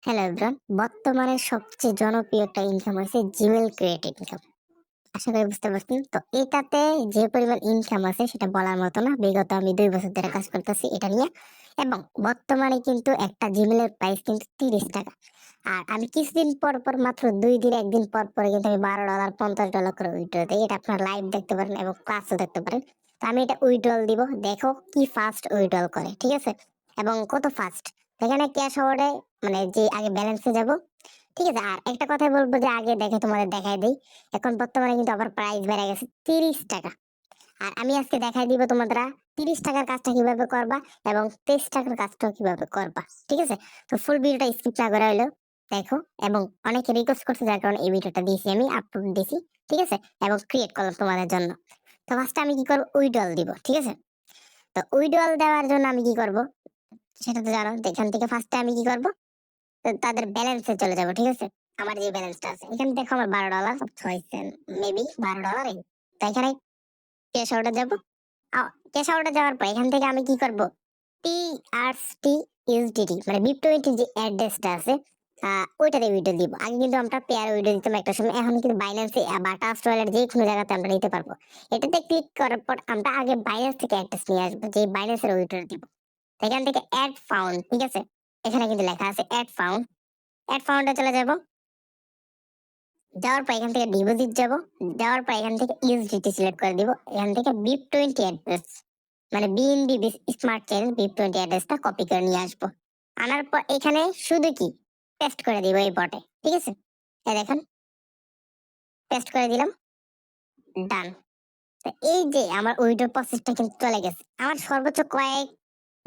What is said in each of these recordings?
Hello everyone, বর্তমানে সবচেয়ে জনপ্রিয় একটা ইনকাম হয়েছে জিমেইল ক্রিয়েটেড ইনকাম। আশা করি বুঝতে পারছেন। তো এটাতে যে পরিমাণ ইনকাম আছে সেটা বলার মতো না। বিগত আমি ২ বছর ধরে কাজ করতেছি এটা নিয়ে, এবং বর্তমানে কিন্তু একটা জিমেইলের প্রাইস কিন্তু ৳৩০। আর আমি কিছুদিন পর, পর মাত্র ২ দিন ১ দিন পর, পরে কিন্তু আমি $১২ $৫০ করে উইথড্র দেই। এটা আপনারা লাইভ দেখতে পারেন এবং ক্লাসও দেখতে পারেন। তো আমি এটা উইথড্রল দিব। দেখো কি ফাস্ট উইথড্রল করে। ঠিক আছে? এবং কত ফাস্ট। এখানে ক্যাশ অর্ডারে মানে যে আগে ব্যালেন্সে যাব। ঠিক আছে? আর একটা কথাই বলব যে আগে দেখে তোমাদের দেখায় দেই। এখন বর্তমানে কিন্তু আবার প্রাইস বেড়ে গেছে ৳৩০। আর আমি আজকে দেখায় দিব তোমরা ৳৩০ র কাজটা কিভাবে করবা এবং ৳২৩ র কাজটাও কিভাবে করবা। ঠিক আছে? তো ফুল ভিডিওটা স্কিপ না করে হইলেও দেখো, এবং অনেকে রিকোয়েস্ট করছে যার কারণে এই ভিডিওটা দিয়েছি, আমি আপলোড দিছি। ঠিক আছে? এবং ক্রিয়েট করলাম তোমাদের জন্য। তো ফার্স্টে আমি কি করব, উইথড্রল দিব। ঠিক আছে? তো উইথড্রল দেওয়ার জন্য আমি কি করব সেটা তো জানো। তো এখান থেকে ফার্স্টে আমি কি করব, তাদের ব্যালেন্সে চলে যাব। ঠিক আছে? আমার যে ব্যালেন্সটা আছে এখানে দেখো আমার $12 6 সেন্ট, মেবি $12 এই। তো এখানে ক্যাশ আউটে যাব। আ ক্যাশ আউটে যাওয়ার পর এখান থেকে আমি কি করব, TRST USDT মানে বিপ20 যে অ্যাড্রেসটা আছে, আ ওইটাতে উইথড্র দিব। আগে কিন্তু আমরা পেয়ার উইথড্র দিতাম একটা সময়। এখন কিন্তু বাইন্যান্সে বা ট্রাস্ট ওয়ালেট যেকোনো জায়গাতে আমরা নিতে পারবো। এটাতে ক্লিক করার পর আমরা আগে বাইন্যান্স থেকে অ্যাড্রেস নিয়ে আসবো, যে বাইন্যান্সের উইথড্র দিব। এখান থেকে এড ফাউন্ড, ঠিক আছে? এখানে কিন্তু লেখা আছে এড ফাউন্ড। এড ফাউন্ডে চলে যাব। যাওয়ার পর এখান থেকে ডিপোজিট যাব। যাওয়ার পর এখান থেকে ইউএসডিটি সিলেক্ট করে দিব। এখান থেকে BIP20 অ্যাড্রেস মানে বিএনবি স্মার্ট চেইন BIP20 অ্যাড্রেসটা কপি করে নিয়ে আসবো। আনার পর এখানে শুধু কি পেস্ট করে দিব এই বটে। ঠিক আছে? এই দেখেন, পেস্ট করে দিলাম। ডান। তো এই যে আমার উইথড্র প্রসেসটা কিন্তু চলে গেছে। আমার সর্বোচ্চ কয়েক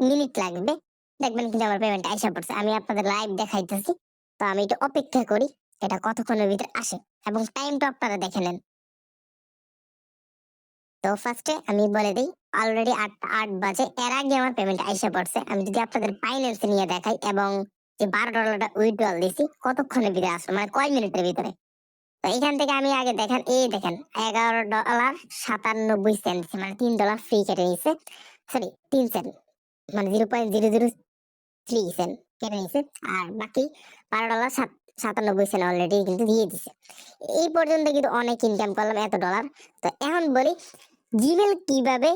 মিনিট লাগবে। দেখবেন কিন্তু আমার পেমেন্ট আইসা পড়ছে। আমি আপনাদের লাইভ দেখাইতেছি। তো আমি একটু অপেক্ষা করি এটা কতক্ষণের ভিতরে আসে, এবং টাইমটা আপনারা দেখে নেন। তো ফার্স্টে আমি বলে দেই, অলরেডি ৮ বাজে। এর আগে আমার পেমেন্ট আইসা পড়ছে। আমি যদি আপনাদের বাইন্যান্স নিয়ে দেখাই, এবং যে $12 উইথড্রল দিছি কতক্ষণের ভিতরে আসলো, মানে কয় মিনিটের ভিতরে। তো এখান থেকে আমি আগে দেখেন, এই দেখেন $11.97 মানে $3 ফ্রি কেটে নিছে। সরি, ৩ সেন্ট মানে 0.003 সেন্ট কেটে নিছে। আর বাকি $12.97 অলরেডি কিন্তু দিয়ে দিছে। এই পর্যন্ত কিন্তু অনেক ইনকাম করলাম, এত ডলার। তো এখন বলি জিমেল কিভাবে।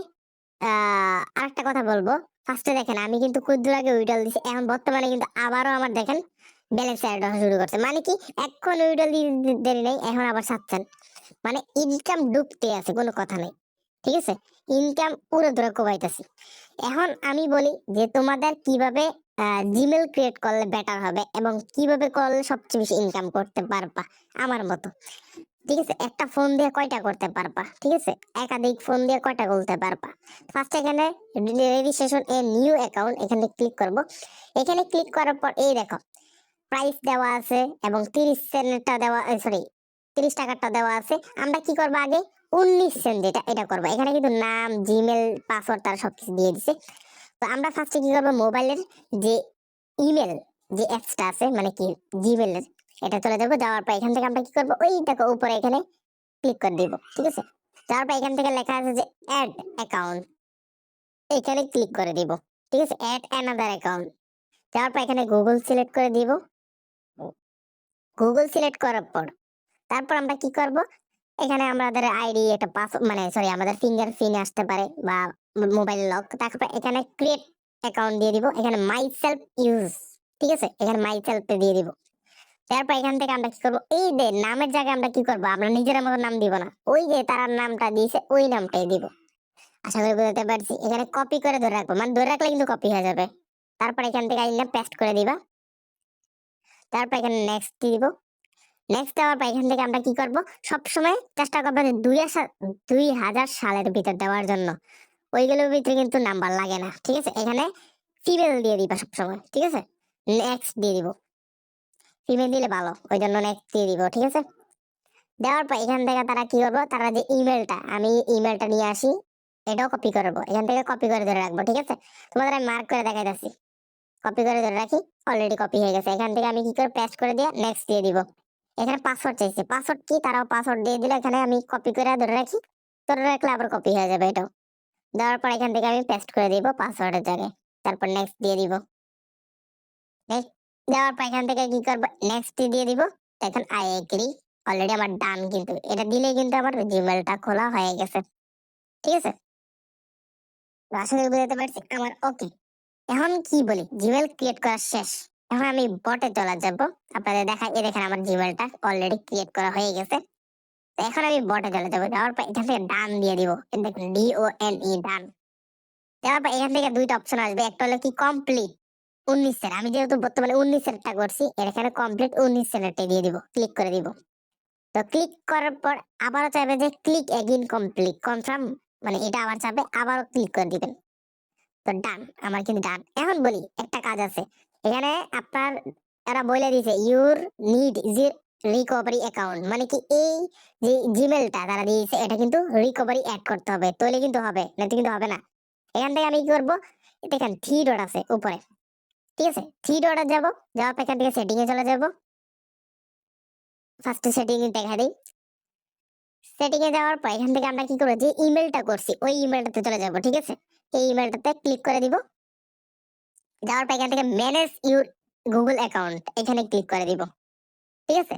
আরেকটা কথা বলবো। ফার্স্টে দেখেন আমি কিন্তু কুদ্দুর আগে উইডাল দিছি। এখন বর্তমানে কিন্তু আবারও আমার দেখেন ব্যালেন্স এড হওয়া শুরু করছে। মানে কি, এখন উইডাল দিতে দেরি নেই, এখন আবার ছাড়ছেন। মানে ইনকাম ঢুকতে আছে, কোনো কথা নেই। ঠিক আছে? ইনকাম পুরো ধরে কোবাইতেছি। এখন আমি বলি যে তোমাদের কিভাবে জিমেল ক্রিয়েট করলে বেটার হবে এবং কিভাবে করলে সবচেয়ে বেশি ইনকাম করতে পারবা আমার মতো। ঠিক আছে? একটা ফোন দিয়ে কয়টা করতে পারবা? ঠিক আছে? একাধিক ফোন দিয়ে কয়টা করতে পারবা? ফার্স্ট এখানে রেজিস্ট্রেশন এ নিউ অ্যাকাউন্ট এখানে ক্লিক করব। এখানে ক্লিক করার পর এই দেখো প্রাইস দেওয়া আছে এবং ৩০ সেন্টটা দেওয়া, সরি, ৳৩০ দেওয়া আছে। আমরা কি করব আগে ১৯ সেন্ট যেটা এটা করব। এখানে কিন্তু নাম, জিমেল, পাসওয়ার্ড তারা সবকিছু দিয়ে দিছে। তো আমরা ফার্স্টে কি করব, মোবাইলের যে ইমেল যে অ্যাপসটা আছে মানে কি জিমেলের, এটা চলে যাবো। যাওয়ার পর এখান থেকে আমরা কি করব, ওই দেখো উপরে এখানে ক্লিক করে দিব। ঠিক আছে? যাওয়ার পর এখান থেকে লেখা আছে যে এড অ্যাকাউন্ট, এখানে ক্লিক করে দিব। ঠিক আছে? Add another account. যাওয়ার পর এখানে গুগল সিলেক্ট করে দিব। গুগল সিলেক্ট করার পর তারপর আমরা কি করব, এখানে আমাদের আইডি একটা পাস মানে সরি আমাদের ফিঙ্গার প্রিন্ট আসতে পারে বা মোবাইল লক। তারপর এখানে ক্রিয়েট অ্যাকাউন্ট দিয়ে দিব। এখানে মাই সেলফ ইউজ, ঠিক আছে? এখানে মাই সেলফ দিয়ে দিব। তারপর এখান থেকে আমরা কি করব, এই যে নামের জায়গায় আমরা কি করব, আমরা নিজের মতো নাম দিব না। ওই যে তারা নামটা দিয়েছে ওই নামটাই দিব। আশা করি বুঝতে পারছি। এখানে কপি করে ধরে রাখবো। মানে ধরে রাখলে কিন্তু কপি হয়ে যাবে। তারপর এখান থেকে আইনা পেস্ট করে দিবা। তারপর এখানে নেক্সট দিব। নেক্সট দেওয়ার পর এখান থেকে আমরা কি করব, সবসময় চেষ্টা করবো যে ২০০০ সালের ভিতর দেওয়ার জন্য। ওইগুলোর ভিতরে কিন্তু নাম্বার লাগে না। ঠিক আছে? এখানে ফিমেল দিয়ে দিবা সবসময়। ঠিক আছে? নেক্সট দিয়ে দিব। ফিমেল দিলে ভালো। ওই জন্য নেক্সট দিয়ে দিব। ঠিক আছে? দেওয়ার পর এখান থেকে তারা কি করবো, তারা যে ইমেলটা, আমি ইমেলটা নিয়ে আসি, এটাও কপি করবো। এখান থেকে কপি করে ধরে রাখবো। ঠিক আছে? তোমাদের আমি মার্ক করে দেখাইতেছি। কপি করে ধরে রাখি। অলরেডি কপি হয়ে গেছে। এখান থেকে আমি কি করে পেস্ট করে দিয়ে নেক্সট দিয়ে দিব। এখানে পাসওয়ার্ড চাইছে। পাসওয়ার্ড কি, তারাও পাসওয়ার্ড দিয়ে দিলে এখানে আমি কপি করে ধরে রাখি। ধরে রাখলে আবার কপি হয়ে যাবে এটাও। দেওয়ার পর এখান থেকে আমি পেস্ট করে দিব পাসওয়ার্ডের জায়গায়। তারপর নেক্সট দিয়ে দিব। নেক্সট যাওয়ার পর এখান থেকে কি করবো, নেক্সট দিয়ে দিব। এখন আই এগ্রি, অলরেডি আমার ডান, কিন্তু এটা দিলে কিন্তু আমার জিমেলটা খোলা হয়ে গেছে। ঠিক আছে, তো আশা করি বুঝতে পারছি আমার ওকে। এখন কি বলি, জিমেল ক্রিয়েট করা শেষ। এখন আমি বটে চলে যাব, আপনাদের দেখাই। এ দেখেন আমার জিমেলটা অলরেডি ক্রিয়েট করা হয়ে গেছে। তো এখন আমি বটে চলে যাবো, যাওয়ার পর এখান থেকে ডান দিয়ে দিব। এই দেখুন DONE, ডান। যাওয়ার পর এখান থেকে দুইটা অপশন আসবে, একটা হলো কি কমপ্লিট 19-এর, আমি যেহেতু বর্তমানে 19-এরটা করছি, এখানে কমপ্লিট 19-এরটা দিয়ে দিব, ক্লিক করে দিব। তো ক্লিক করার পর আবারও চাইবে যে ক্লিক এগেইন কমপ্লিট কনফার্ম, মানে এটা আবার চাইবে, আবারও ক্লিক করে দিবেন। তো ডান, আমার কিন্তু ডান। এখন বলি একটা কাজ আছে এখানে আপনার, এরা বলে দিছে your need is recovery account, মানে কি এই যে জিমেলটা তারা দিয়েছে এটা কিন্তু রিকভারি অ্যাড করতে হবে, তাহলে কিন্তু হবে, না তো কিন্তু হবে না। এখান থেকে আমি কি করবো, দেখেন থ্রি ডট আছে উপরে, ঠিক আছে, থ্রি ডটে যাবো, যাওয়ার পর এখান থেকে সেটিং এ চলে যাবো। ফার্স্ট সেটিং দেখা দিই। সেটিং এ যাওয়ার পর এখান থেকে আমরা কি করবো, যে ইমেলটা করছি ওই ইমেলটাতে চলে যাবো। ঠিক আছে, এই ইমেলটাতে ক্লিক করে দিব। যাওয়ার পর এখান থেকে ম্যানেজ ইউর গুগল অ্যাকাউন্ট, এখানে ক্লিক করে দিব। ঠিক আছে,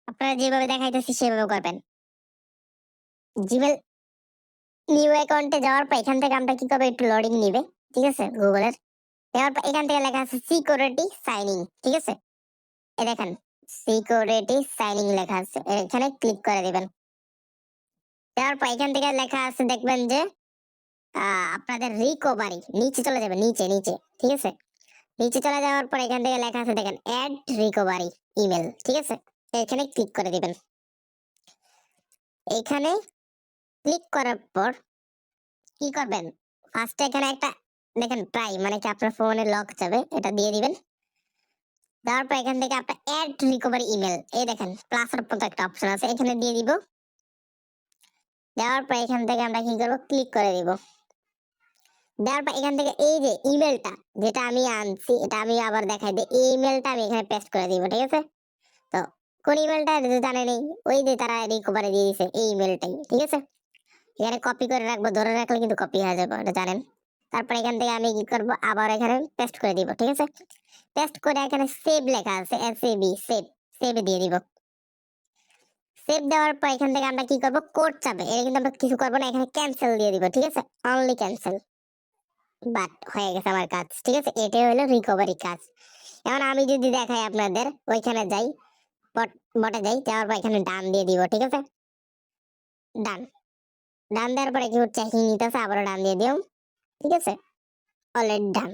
আপনারা যেভাবে দেখাইতেছি সেভাবে করবেন। জিমেল নিউ অ্যাকাউন্টে যাওয়ার পর এখান থেকে আমরা কি করবো, একটু লোডিং নিবে। ঠিক আছে, গুগলের যাওয়ার পর এখান থেকে লেখা আছে সিকিউরিটি সাইনিং। ঠিক আছে, এই দেখেন সিকিউরিটি সাইনিং লেখা আছে, এখানে ক্লিক করে দিবেন। দেওয়ার পর এখান থেকে লেখা আছে দেখবেন যে আপনাদের রিকভারি, নিচে চলে যাবে, নিচে নিচে। ঠিক আছে, নিচে চলে যাওয়ার পর এখান থেকে লেখা আছে দেখেন অ্যাড রিকভারি ইমেল। ঠিক আছে, এখানে ক্লিক করে দিবেন। এখানে ক্লিক করার পর কি করবেন, ফার্স্টে এখানে একটা দেখেন ট্রাই, মানে কি আপনার ফোনে লক যাবে, এটা দিয়ে দিবেন। দেওয়ার পর এখান থেকে আপনার অ্যাড রিকভারি ইমেল, এই দেখেন প্লাসের মতো একটা অপশন আছে, এখানে দিয়ে দিব। দেওয়ার পর এখান থেকে আমরা কি করবো, ক্লিক করে দিব। দেওয়ার পর এখান থেকে এই যে ইমেলটা যেটা আমি আনছি, এটা আমি আবার দেখাই দিই, এই ইমেলটা আমি এখানে পেস্ট করে দিব। ঠিক আছে, তো কোন ইমেলটা জানে নেই, ওই যে তারা রিকভারি দিয়ে দিছে এই ইমেলটাই। ঠিক আছে, এখানে কপি করে রাখবো, ধরে রাখলে কিন্তু কপি হয়ে যাবে, এটা জানেন। তারপর এখান থেকে আমি কি করব, আবার এখানে পেস্ট করে দিব। ঠিক আছে, পেস্ট করে এখানে সেভ লেখা আছে, SAV, সেভ, সেভ দিয়ে দিব। সেভ দেওয়ার পর এখান থেকে আমরা কি করব, কোড চাবে, এটা কিন্তু আমরা কিছু করবো না, এখানে ক্যান্সেল দিয়ে দিব। ঠিক আছে, অনলি ক্যান্সেল, বাট হয়ে গেছে আমার কাজ। ঠিক আছে, এটাই হলো রিকভারি কাজ। এখন আমি যদি দেখাই আপনাদের, ওইখানে যাই, বটে যাই, যাওয়ার পর এখানে ডান দিয়ে দিব। ঠিক আছে, ডান, ডান দেওয়ার পরে কি হচ্ছে, নিতেছে, আবারও ডান দিয়ে দিও। ঠিক আছে, অলরেডি ডান।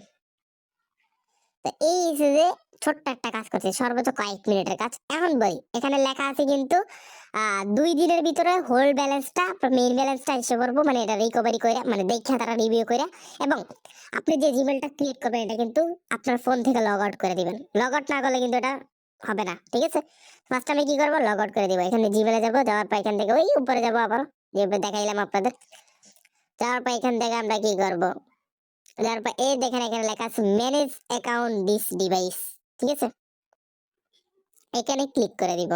তো এই যে ছোট্ট একটা কাজ করছে, সর্বোচ্চ কয়েক মিনিটের কাজ। এখন বলি এখানে লেখা আছে কিন্তু 2 দিনের ভিতরে হোল ব্যালেন্সটা, মেইন ব্যালেন্সটা এসে পড়বো, মানে এটা রিকভারি করে, মানে দেখে তারা রিভিউ করে। এবং আপনি যে জিমেলটা ক্রিয়েট করবেন এটা কিন্তু আপনার ফোন থেকে লগ আউট করে দিবেন, লগ আউট না করলে কিন্তু এটা হবে না। ঠিক আছে, ফার্স্ট আমি কি করবো, লগ আউট করে দিব। এখানে জিমেলে যাবো, যাওয়ার পর এখান থেকে ওই উপরে যাবো, আবার যেভাবে দেখাইলাম আপনাদের। যাওয়ার পর এখান থেকে আমরা কি করবো, তারপর এই দেখেন এখানে লেখা আছে ম্যানেজ অ্যাকাউন্ট দিস ডিভাইস। ঠিক আছে, এখানে ক্লিক করে দিব।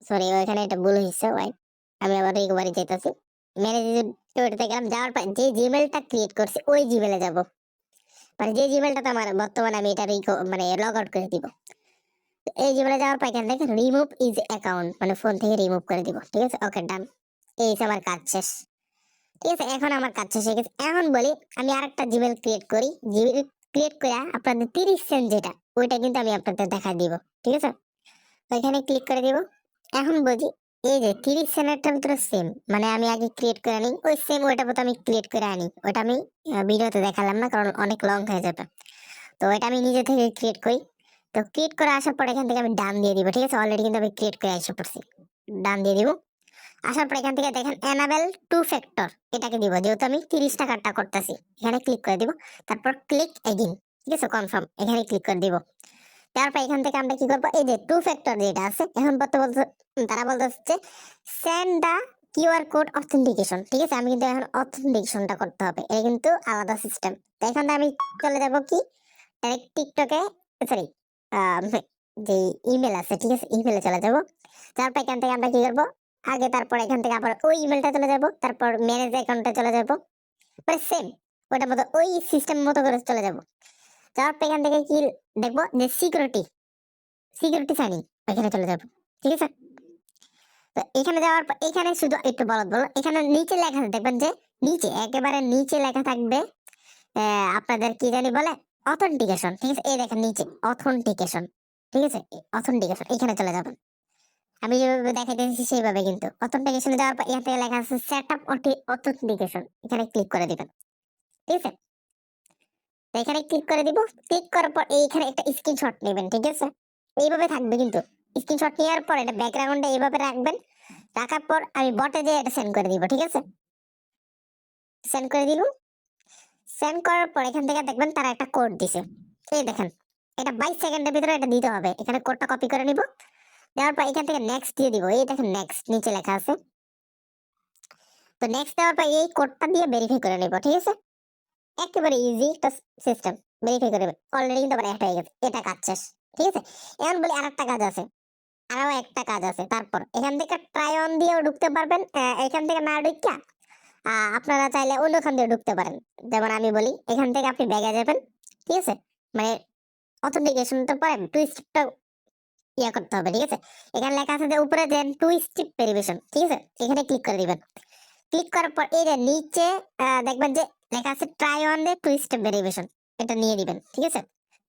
সরি, ওইখানে এটা ভুল হয়েছে, ওয়াইট, আমি আবার রিকভারি চাইতেছি। ম্যানেজ ওইটাতে গেলাম, যাওয়ার পর যে জিমেলটা ক্রিয়েট করছি ওই জিমেলে যাব, মানে যে জিমেলটা তো আমার বর্তমানে, আমি এটা মানে লগ আউট করে দিব। এই জিমেলে যাওয়ার পর এখান থেকে রিমুভ ইজ অ্যাকাউন্ট, মানে ফোন থেকে রিমুভ করে দিব। ঠিক আছে, ওকে ডান, এই হচ্ছে আমার কাজ শেষ। ঠিক আছে, এখন আমার কাজ শেষ হয়ে গেছে। এখন বলি আমি আরেকটা জিমেল ক্রিয়েট করি, জিমেল ক্রিয়েট করে আপনাদের 30 সেন্ট যেটা, ওইটা কিন্তু আমি আপনাদের দেখা দিব। ঠিক আছে, তো এখানে ক্লিক করে দিব। এখন বলি এই যে 30 সেন্টের ভিতরে সেম, মানে আমি আগে ক্রিয়েট করে আনি, ওই সেম ওইটা মতো আমি ক্রিয়েট করে আনি, ওটা আমি ভিডিওতে দেখালাম না, কারণ অনেক লং হয়ে যাবে। তো এটা আমি নিজে থেকে ক্রিয়েট করি। তো ক্রিয়েট করে আসার পর এখান থেকে আমি ডান দিয়ে দিব। ঠিক আছে, অলরেডি কিন্তু আমি ক্রিয়েট করে এসে পড়ছি, ডান দিয়ে দিব। আসার পর এখান থেকে দেখেন এনাবেল 2 ফ্যাক্টর, এটাকে দিব, যেহেতু আমি 30 টাকারটা করতেছি। এখানে ক্লিক করে দিব, তারপর ক্লিক এগেইন। ঠিক আছে, কনফার্ম, এখানে ক্লিক করে দিব। তারপর এখান থেকে আমরা কি করবো, এই যে 2 ফ্যাক্টর যেটা আছে, এখন বলতে তারা বলতেছে সেন্ড দা কিউআর কোড অথেন্টিকেশন। ঠিক আছে, আমি কিন্তু এখন অথেন্টিকেশনটা করতে হবে, এটা কিন্তু আলাদা সিস্টেম। তো এখান থেকে আমি চলে যাব কি ডাইরেক্ট টিকটকে, সরি যে ইমেল আছে, ঠিক আছে, ইমেলে চলে যাব। তারপর এখান থেকে আমরা কি করবো, আগে তারপর এখান থেকে আবার ওই ইমেলটা চলে যাব, তারপর ম্যানেজ অ্যাকাউন্টে চলে যাব, পরে সেম ওটার মতো ওই সিস্টেম মতো করে চলে যাব। যাওয়ার পর এখান থেকে কি দেখবো যে সিকিউরিটি সিকিউরিটি সাইনিং, এখানে চলে যাব। ঠিক আছে, তো এখানে যাওয়ার পর এখানে শুধু একটু বলো এখানে নিচে লেখা আছে, দেখবেন যে নিচে একেবারে নিচে লেখা থাকবে আপনাদের কি জানি বলে অথেন্টিকেশন। ঠিক আছে, এই দেখেন নিচে অথেন্টিকেশন। ঠিক আছে, অথেন্টিকেশন এখানে চলে যাবেন। আমি যেভাবে দেখাইতেছি সেইভাবে, কিন্তু অথেন্টিকেশনে যাওয়ার পর এখান থেকে লেখা আছে সেট আপ অথেন্টিকেশন, এখানে ক্লিক করে দিবেন। ঠিক আছে, তো এখানে ক্লিক করে দিব। ক্লিক করার পর এইখানে একটা স্ক্রিনশট নেবেন। ঠিক আছে, এইভাবে থাকবে, কিন্তু স্ক্রিনশট নেওয়ার পর এটা ব্যাকগ্রাউন্ডে এইভাবে রাখবেন। রাখার পর আমি বটে দিয়ে এটা সেন্ড করে দিব। ঠিক আছে, সেন্ড করে দিল। সেন্ড করার পর এখান থেকে দেখবেন তারা একটা কোড দিছে, এই দেখেন, এটা 22 সেকেন্ডের ভিতরে এটা দিতে হবে। এখানে কোডটা কপি করে নিব, দেওয়ার পর এখান থেকে নেক্সট দিয়ে দিব। এই দেখেন নেক্সট নিচে লেখা আছে, তো নেক্সট দেওয়ার পর এই কোডটা দিয়ে ভেরিফাই করে নিব। ঠিক আছে, একেবারে ইজি একটা সিস্টেম, ভেরিফাই করে অলরেডি কিন্তু আমার একটা হয়ে গেছে, এটা কাজ শেষ। ঠিক আছে, এখন বলি আরেকটা কাজ আছে, আরো একটা কাজ আছে। তারপর এখান থেকে ট্রাই অন দিয়েও ঢুকতে পারবেন, এখান থেকে না ঢুকা আপনারা চাইলে অন্যখান দিয়ে ঢুকতে পারেন। যেমন আমি বলি, এখান থেকে আপনি ব্যাগে যাবেন। ঠিক আছে, মানে অথেন্টিকেশনটা পরে টু স্টেপটা ইয়া করতে হবে। ঠিক আছে, এখানে লেখা আছে যে উপরে দেন টু স্টেপ ভেরিফিকেশন। ঠিক আছে, এখানে ক্লিক করে দিবেন। ক্লিক করার পর এই যে নিচে দেখবেন যে লেখা আছে try on the two step verification, এটা নিয়ে দিবেন। ঠিক আছে,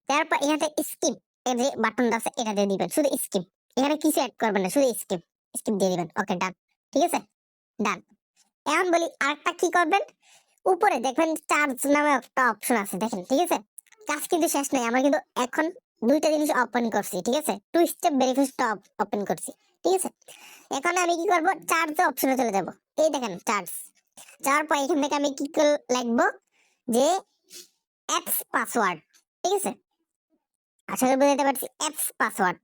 তারপর এখানে স্কিপ এই যে বাটনটা আছে এটা দিয়ে দিবেন, শুধু স্কিপ, এখানে কিছু অ্যাড করবেন না, শুধু স্কিপ স্কিপ দিয়ে দিবেন। ওকে, ডান। ঠিক আছে, ডান। এখন বলি আরেকটা কি করবেন, উপরে দেখবেন চার্জ নামে একটা অপশন আছে, দেখেন। ঠিক আছে, কাজ কিন্তু শেষ নাই, আমরা কিন্তু এখন দুইটা জিনিস ওপেন করছি। ঠিক আছে, টু স্টেপ ভেরিফিকেশনটা ওপেন করছি। ঠিক আছে, এখন আমি কি করব, চার্জ অপশনে চলে যাব। এই দেখেন চার্জ, যাওয়ার পর এখান থেকে আমি কি লিখবো যে অ্যাপস পাসওয়ার্ড। ঠিক আছে, আশা করি বুঝতে পারছি, অ্যাপস পাসওয়ার্ড।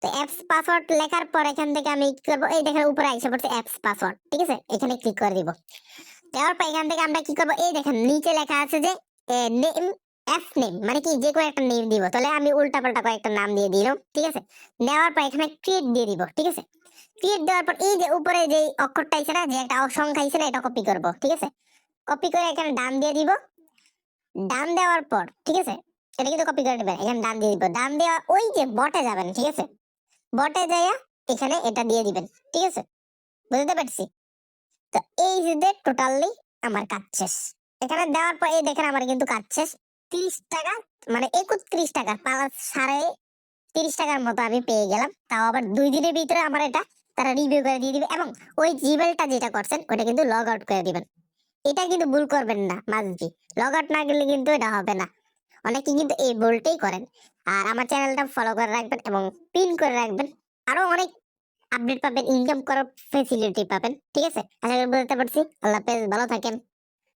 তো অ্যাপস পাসওয়ার্ড লেখার পর এখান থেকে আমি কি করবো, এই দেখেন উপরে আইসা পড়ছে অ্যাপস পাসওয়ার্ড। ঠিক আছে, এখানে ক্লিক করে দিব। দেওয়ার পর এখান থেকে আমরা কি করবো, এই দেখেন নিচে লেখা আছে যে নেম, অ্যাপ নেম, মানে কি যে কোনো একটা নেম দিব। তাহলে আমি উল্টা পাল্টা কয়েকটা নাম দিয়ে দিলাম। ঠিক আছে, দেওয়ার পর এখানে ক্রিয়েট দিয়ে দিব। ঠিক আছে, ক্রিয়েট দেওয়ার পর এই যে উপরে যে অক্ষরটা আছে না, যে একটা সংখ্যা আছে না, এটা কপি করব। ঠিক আছে, কপি করে এখানে ডান দিয়ে দিব। ডান দেওয়ার পর ঠিক আছে, এটা কিন্তু কপি করে নেবেন, এখানে ডান দিয়ে দিব। ডান দেওয়া ওই যে বটে যাবেন। ঠিক আছে, বটে যাইয়া এখানে এটা দিয়ে দিবেন। ঠিক আছে, বুঝতে পারছি। তো এই যে টোটালি আমার কাজ শেষ। এখানে দেওয়ার পর এই দেখেন আমার কিন্তু কাজ শেষ। 30 টাকা, মানে 31 টাকা প্লাস 30.5 টাকার মতো আমি পেয়ে গেলাম। তাও আবার 2 দিনের ভিতরে আমার এটা তারা রিভিউ করে দিয়ে দিবে, এবং ওই জিমেলটা যেটা করছেন ওটা কিন্তু লগ আউট করে দিবেন। এটা কিন্তু ভুল করবেন না, মাঝবি লগ আউট না গেলে কিন্তু এটা হবে না। অনেকে কিন্তু এই ভুলটাই করেন। আর আমার চ্যানেলটা ফলো করে রাখবেন এবং পিন করে রাখবেন, আরো অনেক আপডেট পাবেন, ইনকাম করার ফেসিলিটি পাবেন। ঠিক আছে, আশা করি বুঝতে পারছি। আল্লাহ হাফেজ, ভালো থাকেন।